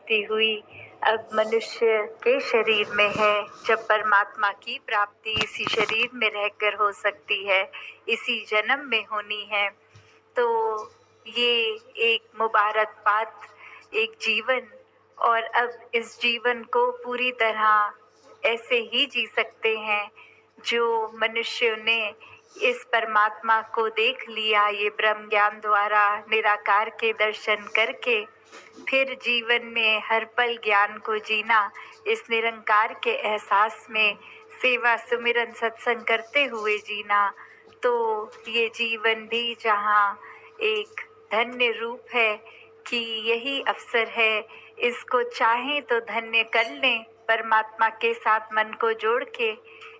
प्राप्ति हुई अब मनुष्य के शरीर में है। जब परमात्मा की प्राप्ति इसी शरीर में रहकर हो सकती है, इसी जन्म में होनी है, तो ये एक मुबारक बात, एक जीवन, और अब इस जीवन को पूरी तरह ऐसे ही जी सकते हैं जो मनुष्यों ने इस परमात्मा को देख लिया, ये ब्रह्म ज्ञान द्वारा निराकार के दर्शन करके फिर जीवन में हर पल ज्ञान को जीना, इस निरंकार के एहसास में सेवा सुमिरन सत्संग करते हुए जीना। तो ये जीवन भी जहाँ एक धन्य रूप है कि यही अवसर है, इसको चाहें तो धन्य कर लें परमात्मा के साथ मन को जोड़ के,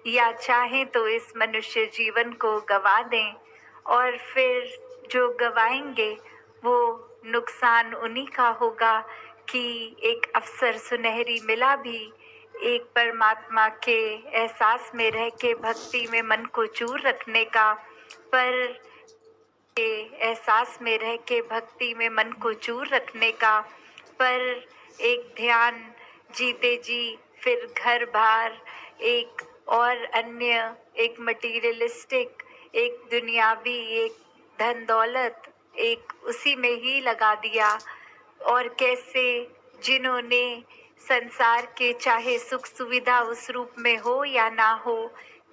या चाहें तो इस मनुष्य जीवन को गवा दें, और फिर जो गवाएंगे वो नुकसान उन्हीं का होगा कि एक अवसर सुनहरी मिला भी एक परमात्मा के एहसास में रह के भक्ति में मन को चूर रखने का, पर के एहसास में रह के भक्ति में मन को चूर रखने का, पर एक ध्यान जीते जी फिर घर बार एक और अन्य, एक मटीरियलिस्टिक, एक दुनियावी, एक धन दौलत, एक उसी में ही लगा दिया। और कैसे जिन्होंने संसार के चाहे सुख सुविधा उस रूप में हो या ना हो,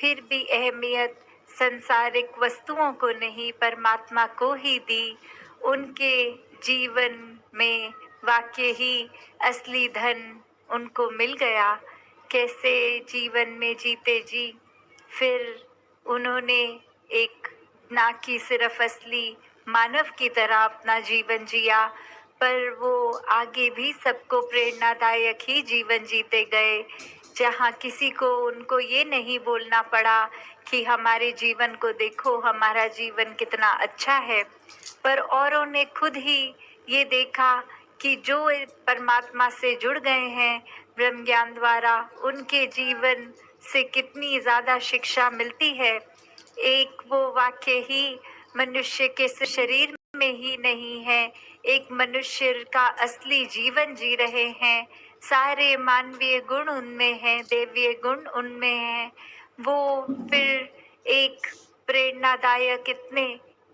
फिर भी अहमियत संसारिक वस्तुओं को नहीं परमात्मा को ही दी, उनके जीवन में वाकई ही असली धन उनको मिल गया। कैसे जीवन में जीते जी फिर उन्होंने एक ना कि सिर्फ असली मानव की तरह अपना जीवन जिया, पर वो आगे भी सबको प्रेरणादायक ही जीवन जीते गए, जहाँ किसी को उनको ये नहीं बोलना पड़ा कि हमारे जीवन को देखो, हमारा जीवन कितना अच्छा है, पर औरों ने खुद ही ये देखा कि जो परमात्मा से जुड़ गए हैं ब्रह्म ज्ञान द्वारा, उनके जीवन से कितनी ज़्यादा शिक्षा मिलती है। एक वो वाक्य ही मनुष्य के शरीर में ही नहीं है, एक मनुष्य का असली जीवन जी रहे हैं, सारे मानवीय गुण उनमें हैं, देवीय गुण उनमें हैं। वो फिर एक प्रेरणादायक इतने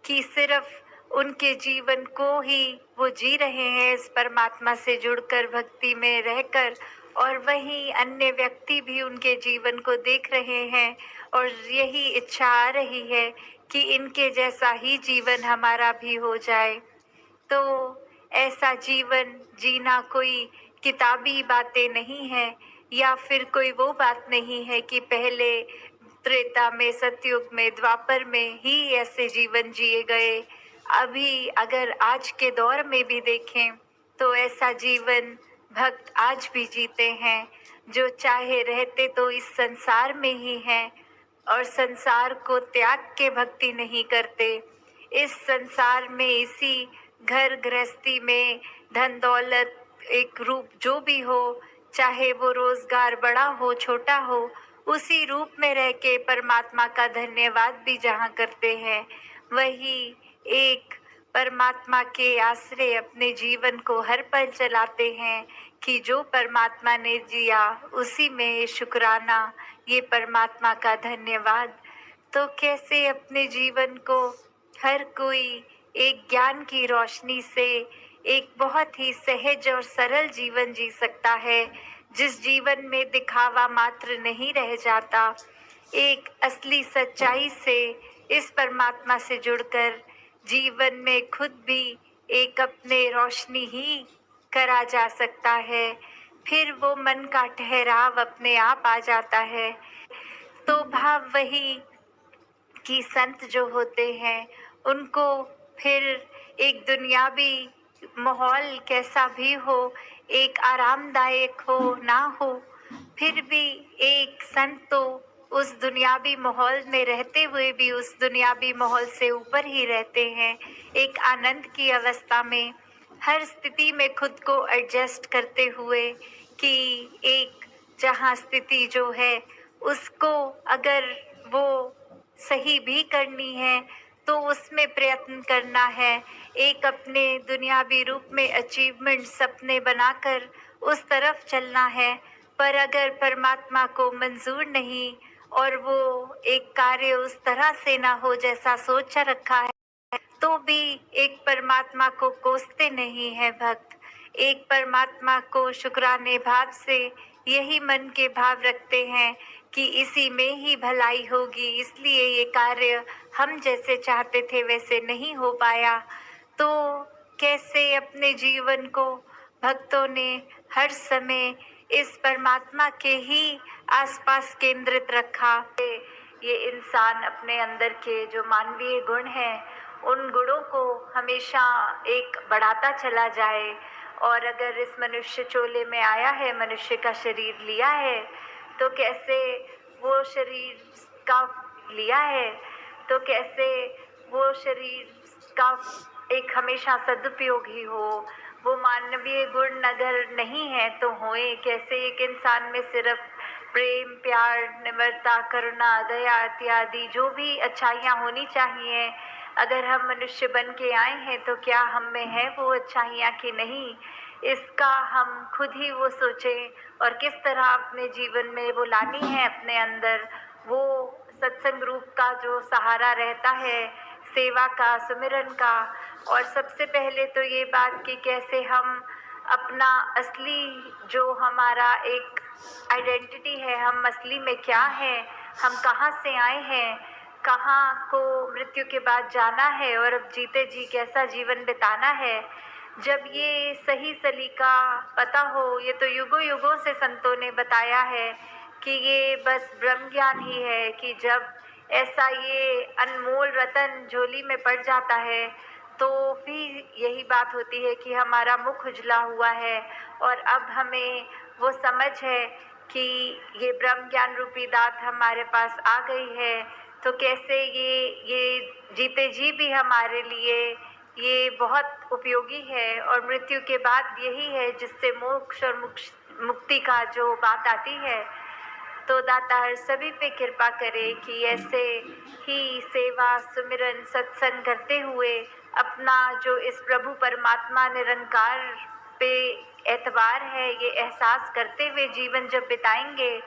कि सिर्फ उनके जीवन को ही वो जी रहे हैं इस परमात्मा से जुड़कर भक्ति में रहकर, और वहीं अन्य व्यक्ति भी उनके जीवन को देख रहे हैं और यही इच्छा आ रही है कि इनके जैसा ही जीवन हमारा भी हो जाए। तो ऐसा जीवन जीना कोई किताबी बातें नहीं है, या फिर कोई वो बात नहीं है कि पहले त्रेता में, सतयुग में, द्वापर में ही ऐसे जीवन जिए गए। अभी अगर आज के दौर में भी देखें तो ऐसा जीवन भक्त आज भी जीते हैं, जो चाहे रहते तो इस संसार में ही हैं और संसार को त्याग के भक्ति नहीं करते। इस संसार में, इसी घर गृहस्थी में, धन दौलत एक रूप जो भी हो, चाहे वो रोजगार बड़ा हो छोटा हो, उसी रूप में रह के परमात्मा का धन्यवाद भी जहाँ करते हैं, वही एक परमात्मा के आश्रय अपने जीवन को हर पल चलाते हैं कि जो परमात्मा ने जिया उसी में ये शुक्राना, ये परमात्मा का धन्यवाद। तो कैसे अपने जीवन को हर कोई एक ज्ञान की रोशनी से एक बहुत ही सहज और सरल जीवन जी सकता है, जिस जीवन में दिखावा मात्र नहीं रह जाता, एक असली सच्चाई से इस परमात्मा से जुड़कर जीवन में खुद भी एक अपने रोशनी ही करा जा सकता है। फिर वो मन का ठहराव अपने आप आ जाता है। तो भाव वही कि संत जो होते हैं उनको फिर एक दुनियावी माहौल कैसा भी हो, एक आरामदायक हो ना हो, फिर भी एक संत तो उस दुनियावी माहौल में रहते हुए भी उस दुनियावी माहौल से ऊपर ही रहते हैं, एक आनंद की अवस्था में, हर स्थिति में खुद को एडजस्ट करते हुए कि एक जहाँ स्थिति जो है उसको अगर वो सही भी करनी है तो उसमें प्रयत्न करना है। एक अपने दुनियावी रूप में अचीवमेंट सपने बनाकर उस तरफ चलना है। पर अगर परमात्मा को मंजूर नहीं और वो एक कार्य उस तरह से ना हो जैसा सोच रखा है, तो भी एक परमात्मा को कोसते नहीं है भक्त। एक परमात्मा को शुक्राने भाव से यही मन के भाव रखते हैं कि इसी में ही भलाई होगी, इसलिए ये कार्य हम जैसे चाहते थे वैसे नहीं हो पाया। तो कैसे अपने जीवन को भक्तों ने हर समय इस परमात्मा के ही आसपास केंद्रित रखा। ये इंसान अपने अंदर के जो मानवीय गुण हैं उन गुणों को हमेशा एक बढ़ाता चला जाए। और अगर इस मनुष्य चोले में आया है, मनुष्य का शरीर लिया है, तो कैसे वो शरीर का लिया है, तो कैसे वो शरीर का एक हमेशा सदुपयोग ही हो। वो मानवीय गुण अगर नहीं है तो होए कैसे। एक इंसान में सिर्फ प्रेम, प्यार, निम्रता, करुणा, दया इत्यादि जो भी अच्छाइयाँ होनी चाहिए, अगर हम मनुष्य बन के आए हैं तो क्या हम में है वो अच्छाइयाँ कि नहीं, इसका हम खुद ही वो सोचें। और किस तरह अपने जीवन में वो लानी है अपने अंदर, वो सत्संग रूप का जो सहारा रहता है, सेवा का, सुमिरन का। और सबसे पहले तो ये बात कि कैसे हम अपना असली जो हमारा एक आइडेंटिटी है, हम असली में क्या हैं, हम कहाँ से आए हैं, कहाँ को मृत्यु के बाद जाना है और अब जीते जी कैसा जीवन बिताना है, जब ये सही सलीका पता हो। ये तो युगों युगों से संतों ने बताया है कि ये बस ब्रह्म ज्ञान ही है कि जब ऐसा ये अनमोल रतन झोली में पड़ जाता है तो भी यही बात होती है कि हमारा मुख उजला हुआ है और अब हमें वो समझ है कि ये ब्रह्म ज्ञान रूपी दात हमारे पास आ गई है। तो कैसे ये जीते जी भी हमारे लिए ये बहुत उपयोगी है। और मृत्यु के बाद यही है जिससे मोक्ष और मुक्ति का जो बात आती है। तो दातार सभी पे कृपा करे कि ऐसे ही सेवा, सुमिरन, सत्संग करते हुए अपना जो इस प्रभु परमात्मा निरंकार पे एतबार है, ये एहसास करते हुए जीवन जब बिताएंगे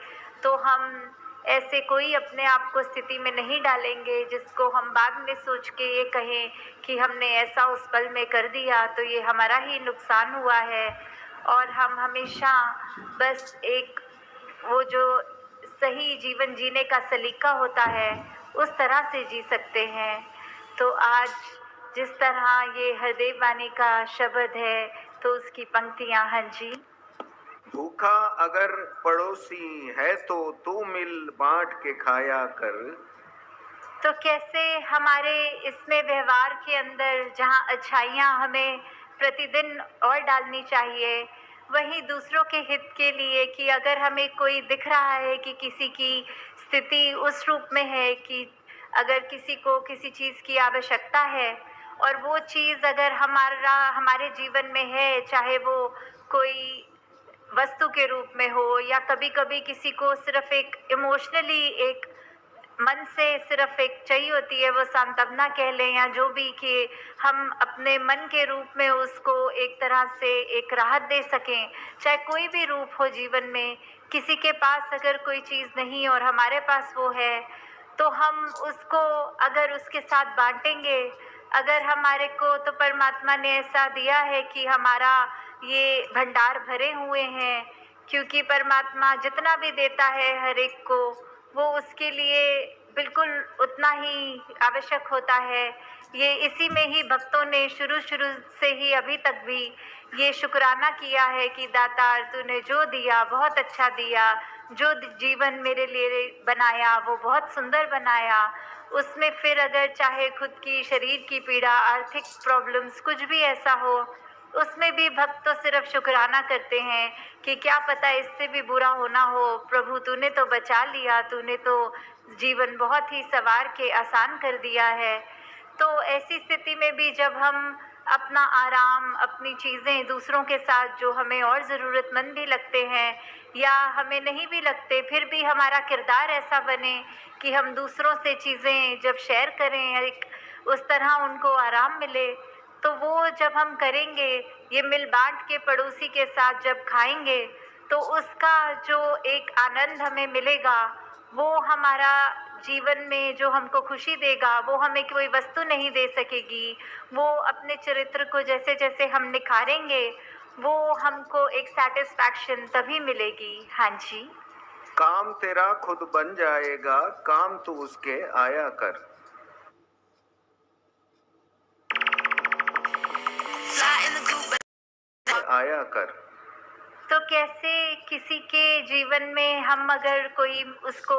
तो हम ऐसे कोई अपने आप को स्थिति में नहीं डालेंगे जिसको हम बाद में सोच के ये कहें कि हमने ऐसा उस पल में कर दिया तो ये हमारा ही नुकसान हुआ है। और हम हमेशा बस एक वो जो सही जीवन जीने का सलीका होता है उस तरह से जी सकते हैं। तो आज जिस तरह ये हरदेव वाणी का शब्द है तो उसकी पंक्तियां, हाँ जी। भूखा अगर पड़ोसी है तो तू मिल बांट के खाया कर। तो कैसे हमारे इसमें व्यवहार के अंदर जहाँ अच्छाइयाँ हमें प्रतिदिन और डालनी चाहिए, वहीं दूसरों के हित के लिए कि अगर हमें कोई दिख रहा है कि किसी की स्थिति उस रूप में है कि अगर किसी को किसी चीज़ की आवश्यकता है और वो चीज़ अगर हमारे जीवन में है, चाहे वो कोई वस्तु के रूप में हो या कभी कभी किसी को सिर्फ एक इमोशनली एक मन से सिर्फ एक चाहिए होती है, वो सांत्वना कह लें या जो भी, कि हम अपने मन के रूप में उसको एक तरह से एक राहत दे सकें। चाहे कोई भी रूप हो जीवन में, किसी के पास अगर कोई चीज़ नहीं और हमारे पास वो है तो हम उसको अगर उसके साथ बांटेंगे, अगर हमारे को तो परमात्मा ने ऐसा दिया है कि हमारा ये भंडार भरे हुए हैं, क्योंकि परमात्मा जितना भी देता है हर एक को वो उसके लिए बिल्कुल उतना ही आवश्यक होता है। ये इसी में ही भक्तों ने शुरू शुरू से ही अभी तक भी ये शुक्राना किया है कि दातार तूने जो दिया बहुत अच्छा दिया, जो जीवन मेरे लिए बनाया वो बहुत सुंदर बनाया। उसमें फिर अगर चाहे खुद की शरीर की पीड़ा, आर्थिक प्रॉब्लम्स, कुछ भी ऐसा हो, उसमें भी भक्त तो सिर्फ शुक्राना करते हैं कि क्या पता इससे भी बुरा होना हो, प्रभु तूने तो बचा लिया, तूने तो जीवन बहुत ही संवार के आसान कर दिया है। तो ऐसी स्थिति में भी जब हम अपना आराम, अपनी चीज़ें दूसरों के साथ जो हमें और ज़रूरतमंद भी लगते हैं या हमें नहीं भी लगते, फिर भी हमारा किरदार ऐसा बने कि हम दूसरों से चीज़ें जब शेयर करें, एक उस तरह उनको आराम मिले। तो वो जब हम करेंगे, ये मिल बाँट के पड़ोसी के साथ जब खाएँगे, तो उसका जो एक आनंद हमें मिलेगा, वो हमारा जीवन में जो हमको खुशी देगा, वो हमें कोई वस्तु नहीं दे सकेगी। वो अपने चरित्र को जैसे-जैसे हम निखारेंगे, वो हमको एक सैटिस्फैक्शन तभी मिलेगी। हाँ जी। काम तेरा खुद बन जाएगा, काम तू उसके आया कर। आया कर। तो कैसे किसी के जीवन में हम अगर कोई उसको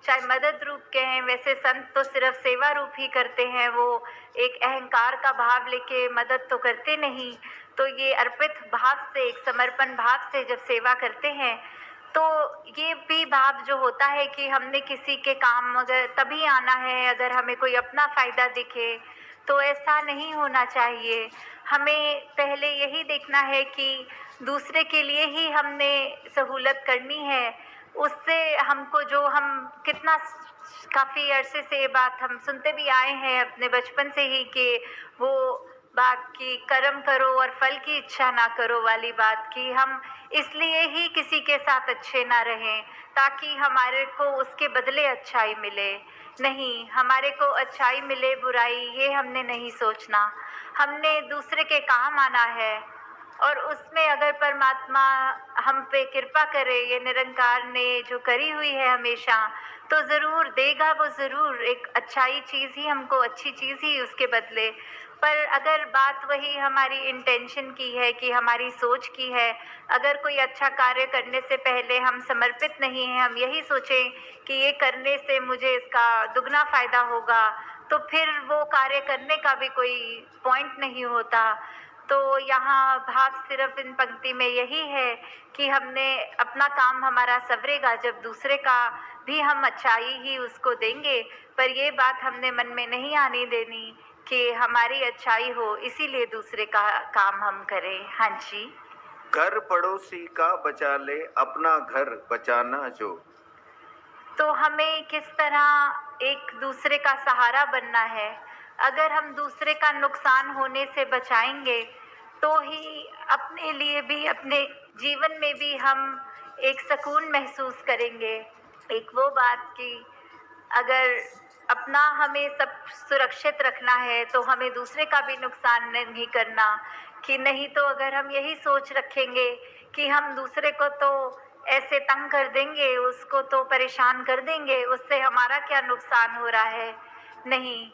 चाहे मदद रूप कहें, वैसे संत तो सिर्फ सेवा रूप ही करते हैं, वो एक अहंकार का भाव लेके मदद तो करते नहीं। तो ये अर्पित भाव से, एक समर्पण भाव से जब सेवा करते हैं, तो ये भी भाव जो होता है कि हमने किसी के काम अगर तभी आना है अगर हमें कोई अपना फ़ायदा दिखे, तो ऐसा नहीं होना चाहिए। हमें पहले यही देखना है कि दूसरे के लिए ही हमने सहूलत करनी है। उससे हमको जो हम कितना काफ़ी अरसे से ये बात हम सुनते भी आए हैं अपने बचपन से ही कि वो बात कि कर्म करो और फल की इच्छा ना करो वाली बात, कि हम इसलिए ही किसी के साथ अच्छे ना रहें ताकि हमारे को उसके बदले अच्छाई मिले। नहीं, हमारे को अच्छाई मिले बुराई ये हमने नहीं सोचना। हमने दूसरे के काम आना है और उसमें अगर परमात्मा हम पे कृपा करे, ये निरंकार ने जो करी हुई है हमेशा, तो ज़रूर देगा वो, ज़रूर एक अच्छाई चीज़ ही हमको, अच्छी चीज़ ही उसके बदले। पर अगर बात वही हमारी इंटेंशन की है कि हमारी सोच की है, अगर कोई अच्छा कार्य करने से पहले हम समर्पित नहीं हैं, हम यही सोचें कि ये करने से मुझे इसका दुगना फ़ायदा होगा, तो फिर वो कार्य करने का भी कोई पॉइंट नहीं होता। तो यहाँ भाव सिर्फ इन पंक्ति में यही है कि हमने अपना काम हमारा सवरेगा जब दूसरे का भी हम अच्छाई ही उसको देंगे। पर ये बात हमने मन में नहीं आने देनी कि हमारी अच्छाई हो, इसीलिए दूसरे का काम हम करें। हाँ जी। घर पड़ोसी का बचा ले, अपना घर बचाना जो। तो हमें किस तरह एक दूसरे का सहारा बनना है। अगर हम दूसरे का नुकसान होने से बचाएंगे, तो ही अपने लिए भी, अपने जीवन में भी हम एक सुकून महसूस करेंगे। एक वो बात कि अगर अपना हमें सब सुरक्षित रखना है, तो हमें दूसरे का भी नुकसान नहीं करना। कि नहीं तो अगर हम यही सोच रखेंगे कि हम दूसरे को तो ऐसे तंग कर देंगे, उसको तो परेशान कर देंगे, उससे हमारा क्या नुकसान हो रहा है। नहीं,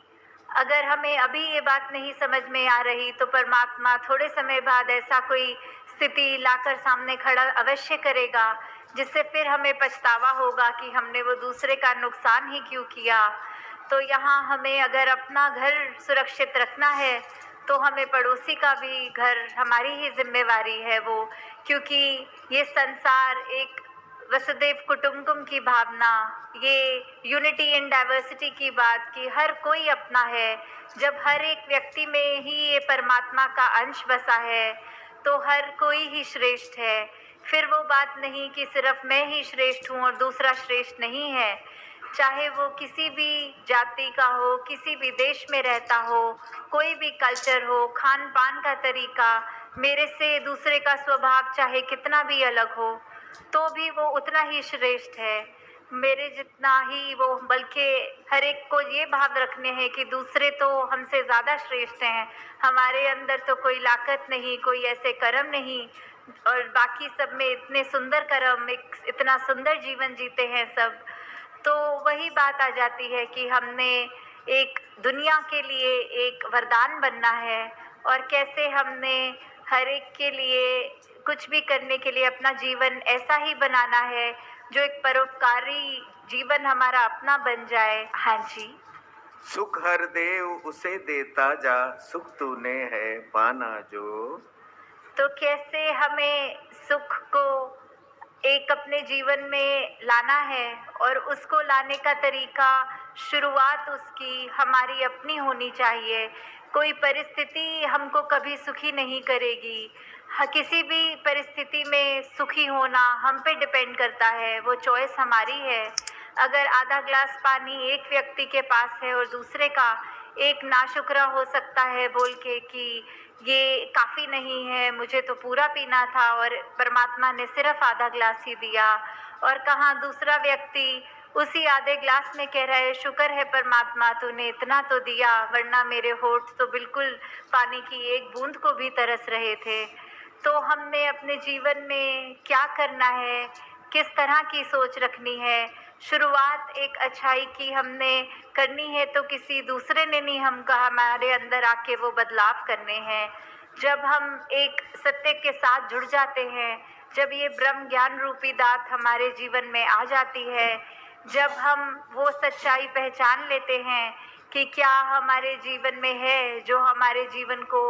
अगर हमें अभी ये बात नहीं समझ में आ रही, तो परमात्मा थोड़े समय बाद ऐसा कोई स्थिति लाकर सामने खड़ा अवश्य करेगा, जिससे फिर हमें पछतावा होगा कि हमने वो दूसरे का नुकसान ही क्यों किया। तो यहाँ हमें अगर अपना घर सुरक्षित रखना है, तो हमें पड़ोसी का भी घर, हमारी ही जिम्मेवारी है वो। क्योंकि ये संसार एक वसुदेव कुटुंबकम की भावना, ये यूनिटी इन डाइवर्सिटी की बात कि हर कोई अपना है। जब हर एक व्यक्ति में ही ये परमात्मा का अंश बसा है, तो हर कोई ही श्रेष्ठ है। फिर वो बात नहीं कि सिर्फ मैं ही श्रेष्ठ हूँ और दूसरा श्रेष्ठ नहीं है। चाहे वो किसी भी जाति का हो, किसी भी देश में रहता हो, कोई भी कल्चर हो, खान पान का तरीका, मेरे से दूसरे का स्वभाव चाहे कितना भी अलग हो, तो भी वो उतना ही श्रेष्ठ है मेरे जितना ही वो। बल्कि हर एक को ये भाव रखने हैं कि दूसरे तो हमसे ज़्यादा श्रेष्ठ हैं, हमारे अंदर तो कोई लाकत नहीं, कोई ऐसे कर्म नहीं, और बाकी सब में इतने सुंदर कर्म, इतना सुंदर जीवन जीते हैं सब। तो वही बात आ जाती है कि हमने एक दुनिया के लिए एक वरदान बनना है, और कैसे हमने हर एक के लिए कुछ भी करने के लिए अपना जीवन ऐसा ही बनाना है जो एक परोपकारी जीवन हमारा अपना बन जाए। हाँ जी। सुख हर देव उसे देता जा, सुख तूने है पाना जो। तो कैसे हमें सुख को एक अपने जीवन में लाना है, और उसको लाने का तरीका, शुरुआत उसकी हमारी अपनी होनी चाहिए। कोई परिस्थिति हमको कभी सुखी नहीं करेगी। किसी भी परिस्थिति में सुखी होना हम पे डिपेंड करता है, वो चॉइस हमारी है। अगर आधा ग्लास पानी एक व्यक्ति के पास है और दूसरे का एक नाशुक्रा हो सकता है बोल के कि ये काफ़ी नहीं है, मुझे तो पूरा पीना था और परमात्मा ने सिर्फ आधा ग्लास ही दिया। और कहाँ दूसरा व्यक्ति उसी आधे ग्लास में कह रहा है, शुक्र है परमात्मा तूने इतना तो दिया, वरना मेरे होठ तो बिल्कुल पानी की एक बूंद को भी तरस रहे थे। तो हमने अपने जीवन में क्या करना है, किस तरह की सोच रखनी है। शुरुआत एक अच्छाई की हमने करनी है तो किसी दूसरे ने नहीं हमको हमारे अंदर आके वो बदलाव करने हैं। जब हम एक सत्य के साथ जुड़ जाते हैं, जब ये ब्रह्म ज्ञान रूपी दात हमारे जीवन में आ जाती है, जब हम वो सच्चाई पहचान लेते हैं कि क्या हमारे जीवन में है जो हमारे जीवन को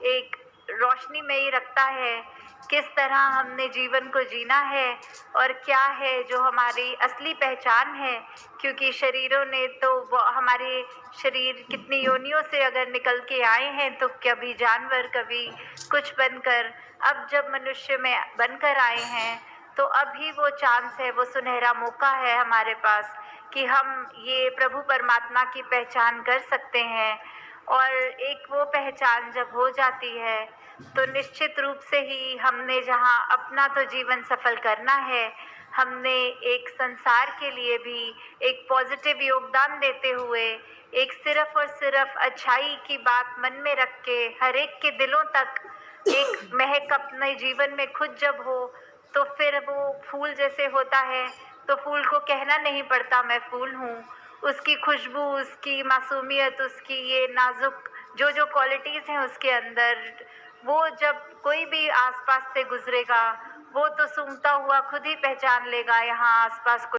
एक रोशनी में ही रखता है, किस तरह हमने जीवन को जीना है और क्या है जो हमारी असली पहचान है। क्योंकि शरीरों ने तो हमारे शरीर कितनी योनियों से अगर निकल के आए हैं, तो कभी जानवर, कभी कुछ बनकर, अब जब मनुष्य में बनकर आए हैं तो अभी वो चांस है, वो सुनहरा मौका है हमारे पास कि हम ये प्रभु परमात्मा की पहचान कर सकते हैं। और एक वो पहचान जब हो जाती है तो निश्चित रूप से ही हमने जहाँ अपना तो जीवन सफल करना है, हमने एक संसार के लिए भी एक पॉजिटिव योगदान देते हुए एक सिर्फ और सिर्फ अच्छाई की बात मन में रख के हर एक के दिलों तक एक महक अपने जीवन में खुद जब हो, तो फिर वो फूल जैसे होता है, तो फूल को कहना नहीं पड़ता मैं फूल हूँ। उसकी खुशबू, उसकी मासूमियत, उसकी ये नाजुक जो जो क्वालिटीज़ हैं उसके अंदर, वो जब कोई भी आसपास से गुजरेगा, वो तो सूंघता हुआ खुद ही पहचान लेगा यहाँ आसपास